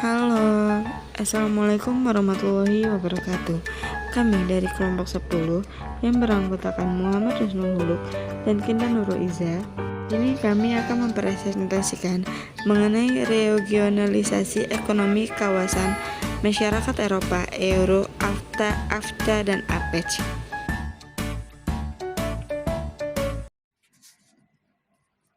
Halo, Assalamualaikum warahmatullahi wabarakatuh. Kami dari kelompok 10 yang beranggotakan Muhammad Husnul Huluk dan Kinda Nurul Iza. Ini kami akan mempresentasikan mengenai regionalisasi ekonomi kawasan masyarakat Eropa, Euro, AFTA, dan APEC.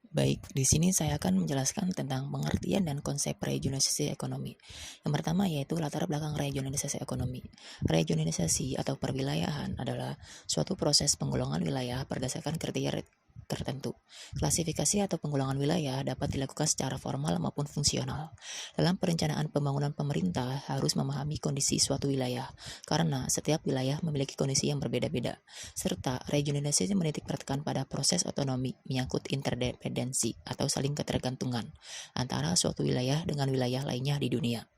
Baik, di sini saya akan menjelaskan tentang pengertian dan konsep regionalisasi ekonomi. Yang pertama yaitu latar belakang regionalisasi ekonomi. Regionalisasi atau perwilayahan adalah suatu proses penggolongan wilayah berdasarkan kriteria tertentu. Klasifikasi atau penggolongan wilayah dapat dilakukan secara formal maupun fungsional. Dalam perencanaan pembangunan pemerintah harus memahami kondisi suatu wilayah, karena setiap wilayah memiliki kondisi yang berbeda-beda. Serta regionalisasi menitik beratkan pada proses otonomi menyangkut interdependensi atau saling ketergantungan antara suatu wilayah dengan wilayah lainnya di dunia.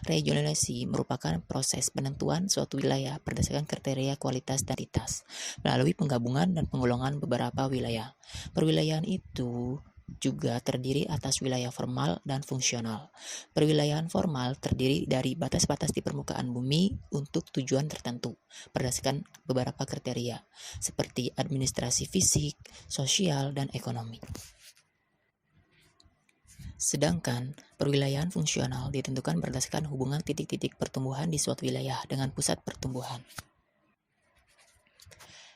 Regionalisasi merupakan proses penentuan suatu wilayah berdasarkan kriteria kualitas dan kuantitas melalui penggabungan dan penggolongan beberapa wilayah. Perwilayahan itu juga terdiri atas wilayah formal dan fungsional. Perwilayahan formal terdiri dari batas-batas di permukaan bumi untuk tujuan tertentu berdasarkan beberapa kriteria seperti administrasi fisik, sosial, dan ekonomi. Sedangkan perwilayahan fungsional ditentukan berdasarkan hubungan titik-titik pertumbuhan di suatu wilayah dengan pusat pertumbuhan.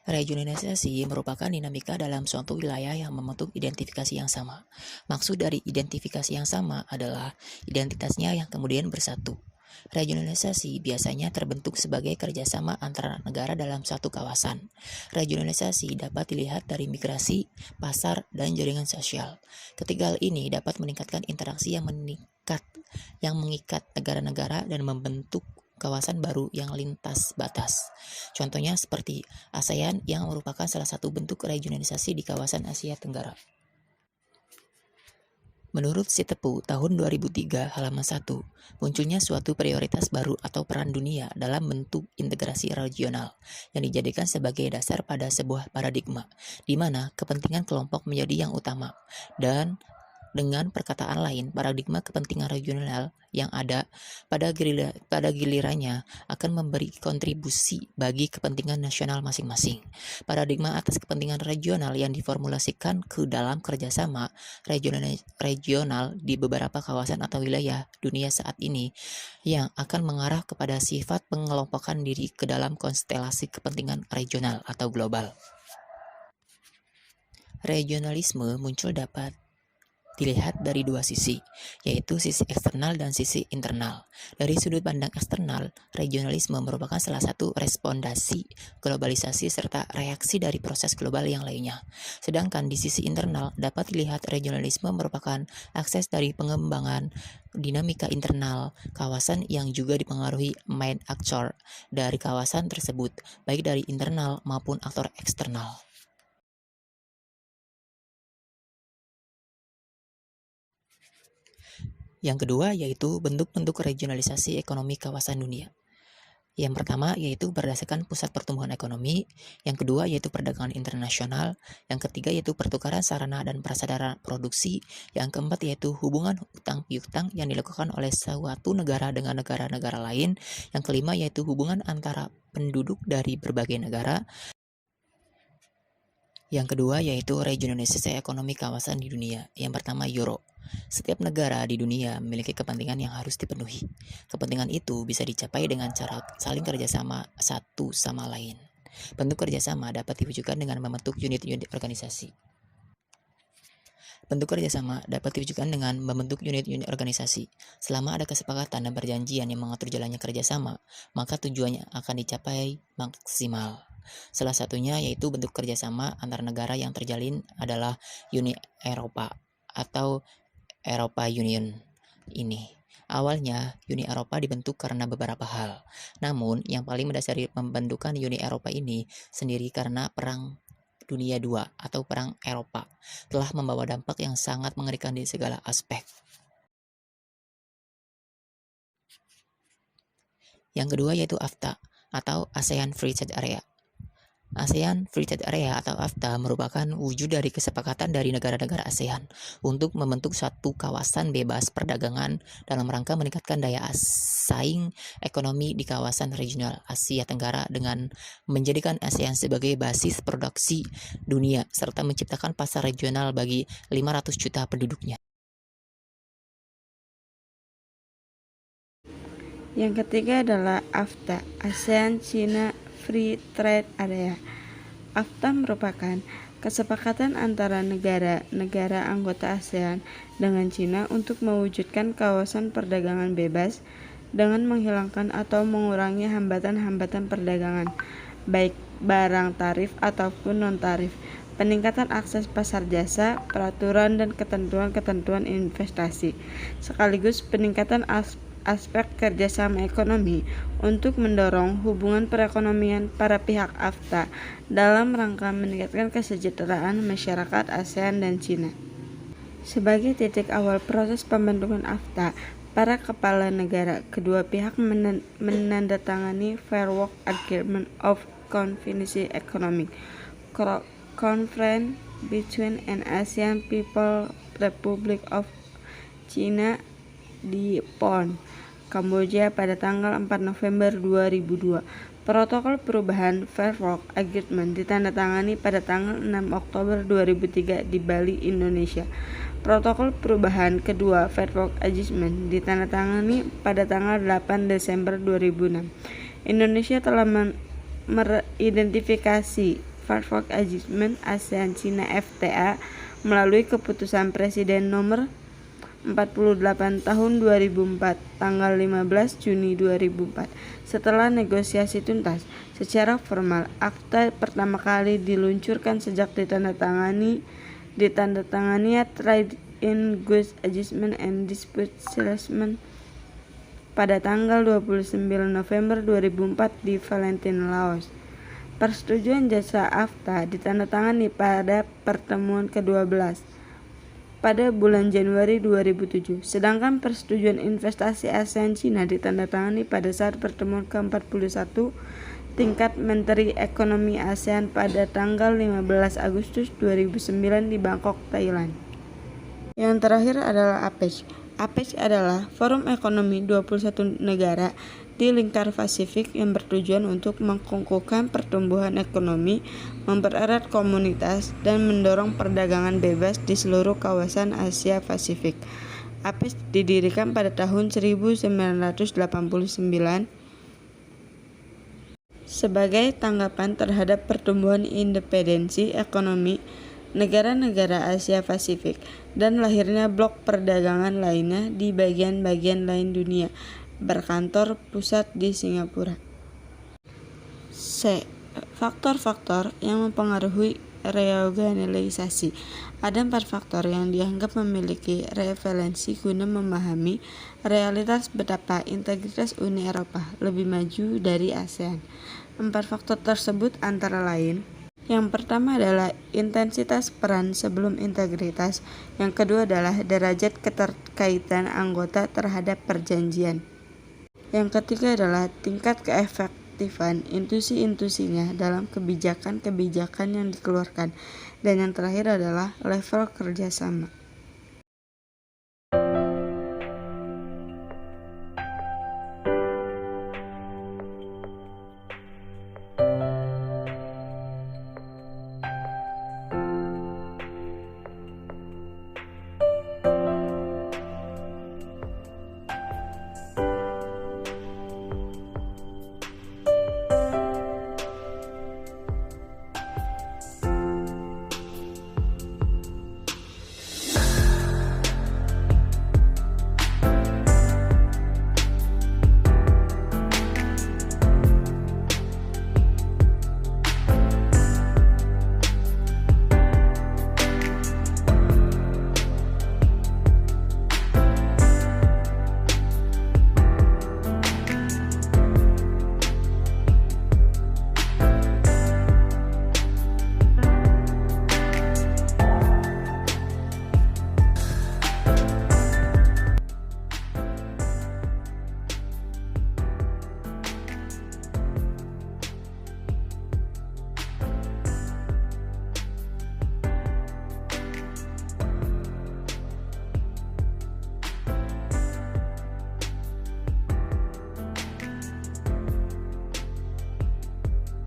Regionalisasi merupakan dinamika dalam suatu wilayah yang membentuk identifikasi yang sama. Maksud dari identifikasi yang sama adalah identitasnya yang kemudian bersatu. Regionalisasi biasanya terbentuk sebagai kerjasama antara negara dalam satu kawasan. Regionalisasi dapat dilihat dari migrasi, pasar, dan jaringan sosial. Ketiga hal ini dapat meningkatkan interaksi yang mengikat negara-negara dan membentuk kawasan baru yang lintas batas. Contohnya seperti ASEAN yang merupakan salah satu bentuk regionalisasi di kawasan Asia Tenggara. Menurut Sitepu tahun 2003 halaman 1, munculnya suatu prioritas baru atau peran dunia dalam bentuk integrasi regional yang dijadikan sebagai dasar pada sebuah paradigma di mana kepentingan kelompok menjadi yang utama, dan dengan perkataan lain, paradigma kepentingan regional yang ada pada gilirannya akan memberi kontribusi bagi kepentingan nasional masing-masing. Paradigma atas kepentingan regional yang diformulasikan ke dalam kerjasama regional di beberapa kawasan atau wilayah dunia saat ini yang akan mengarah kepada sifat pengelompokan diri ke dalam konstelasi kepentingan regional atau global. Regionalisme muncul dapat dilihat dari dua sisi, yaitu sisi eksternal dan sisi internal. Dari sudut pandang eksternal, regionalisme merupakan salah satu respondasi globalisasi serta reaksi dari proses global yang lainnya. Sedangkan di sisi internal dapat dilihat regionalisme merupakan akses dari pengembangan dinamika internal kawasan yang juga dipengaruhi main aktor dari kawasan tersebut, baik dari internal maupun aktor eksternal. Yang kedua yaitu bentuk-bentuk regionalisasi ekonomi kawasan dunia. Yang pertama yaitu berdasarkan pusat pertumbuhan ekonomi, yang kedua yaitu perdagangan internasional, yang ketiga yaitu pertukaran sarana dan prasarana produksi, yang keempat yaitu hubungan utang piutang yang dilakukan oleh suatu negara dengan negara-negara lain, yang kelima yaitu hubungan antara penduduk dari berbagai negara. Yang kedua yaitu regionalisasi ekonomi kawasan di dunia. Yang pertama Euro. Setiap negara di dunia memiliki kepentingan yang harus dipenuhi. Kepentingan itu bisa dicapai dengan cara saling kerjasama satu sama lain. Bentuk kerjasama dapat diwujudkan dengan membentuk unit-unit organisasi. Bentuk kerjasama dapat diwujudkan dengan membentuk unit-unit organisasi. Selama ada kesepakatan dan perjanjian yang mengatur jalannya kerjasama, maka tujuannya akan dicapai maksimal. Salah satunya yaitu bentuk kerjasama antar negara yang terjalin adalah Uni Eropa atau Eropa Union ini. Awalnya, Uni Eropa dibentuk karena beberapa hal. Namun, yang paling mendasari pembentukan Uni Eropa ini sendiri karena Perang Dunia II atau Perang Eropa telah membawa dampak yang sangat mengerikan di segala aspek. Yang kedua yaitu AFTA atau ASEAN Free Trade Area. ASEAN Free Trade Area atau AFTA merupakan wujud dari kesepakatan dari negara-negara ASEAN untuk membentuk suatu kawasan bebas perdagangan dalam rangka meningkatkan daya saing ekonomi di kawasan regional Asia Tenggara dengan menjadikan ASEAN sebagai basis produksi dunia serta menciptakan pasar regional bagi 500 juta penduduknya. Yang ketiga adalah AFTA, ASEAN-China Free Trade Area. AFTA merupakan kesepakatan antara negara-negara anggota ASEAN dengan China untuk mewujudkan kawasan perdagangan bebas dengan menghilangkan atau mengurangi hambatan-hambatan perdagangan, baik barang tarif ataupun non-tarif, peningkatan akses pasar jasa, peraturan dan ketentuan-ketentuan investasi, sekaligus peningkatan aspek kerjasama ekonomi untuk mendorong hubungan perekonomian para pihak AFTA dalam rangka meningkatkan kesejahteraan masyarakat ASEAN dan China. Sebagai titik awal proses pembentukan AFTA, para kepala negara kedua pihak menandatangani Fair Work Agreement of Conference Economic Conference between an ASEAN People Republic of China di Phnom, Kamboja pada tanggal 4 November 2002. Protokol perubahan Fair Work Agreement ditandatangani pada tanggal 6 Oktober 2003 di Bali, Indonesia. Protokol perubahan kedua Fair Work Agreement ditandatangani pada tanggal 8 Desember 2006. Indonesia telah meridentifikasi Fair Work Agreement ASEAN-China FTA melalui keputusan Presiden nomor 48 tahun 2004 tanggal 15 Juni 2004. Setelah negosiasi tuntas secara formal, AFTA pertama kali diluncurkan sejak ditandatangani Trade in Goods Adjustment and Dispute Settlement pada tanggal 29 November 2004 di Vientiane, Laos. Persetujuan jasa AFTA ditandatangani pada pertemuan ke-12 pada bulan Januari 2007, sedangkan persetujuan investasi ASEAN-China ditandatangani pada saat pertemuan ke-41 tingkat Menteri Ekonomi ASEAN pada tanggal 15 Agustus 2009 di Bangkok, Thailand. Yang terakhir adalah APEC. APEC adalah Forum Ekonomi 21 negara di lingkar Pasifik yang bertujuan untuk mengukuhkan pertumbuhan ekonomi, mempererat komunitas, dan mendorong perdagangan bebas di seluruh kawasan Asia Pasifik. APEC didirikan pada tahun 1989 sebagai tanggapan terhadap pertumbuhan independensi ekonomi negara-negara Asia Pasifik dan lahirnya blok perdagangan lainnya di bagian-bagian lain dunia, berkantor pusat di Singapura. C. Faktor-faktor yang mempengaruhi reorganisasi. Ada 4 faktor yang dianggap memiliki relevansi guna memahami realitas betapa integritas Uni Eropa lebih maju dari ASEAN. 4 faktor tersebut antara lain: yang pertama adalah intensitas peran sebelum integritas. Yang kedua adalah derajat keterkaitan anggota terhadap perjanjian. Yang ketiga adalah tingkat keefektifan institusi-institusinya dalam kebijakan-kebijakan yang dikeluarkan. Dan yang terakhir adalah level kerjasama.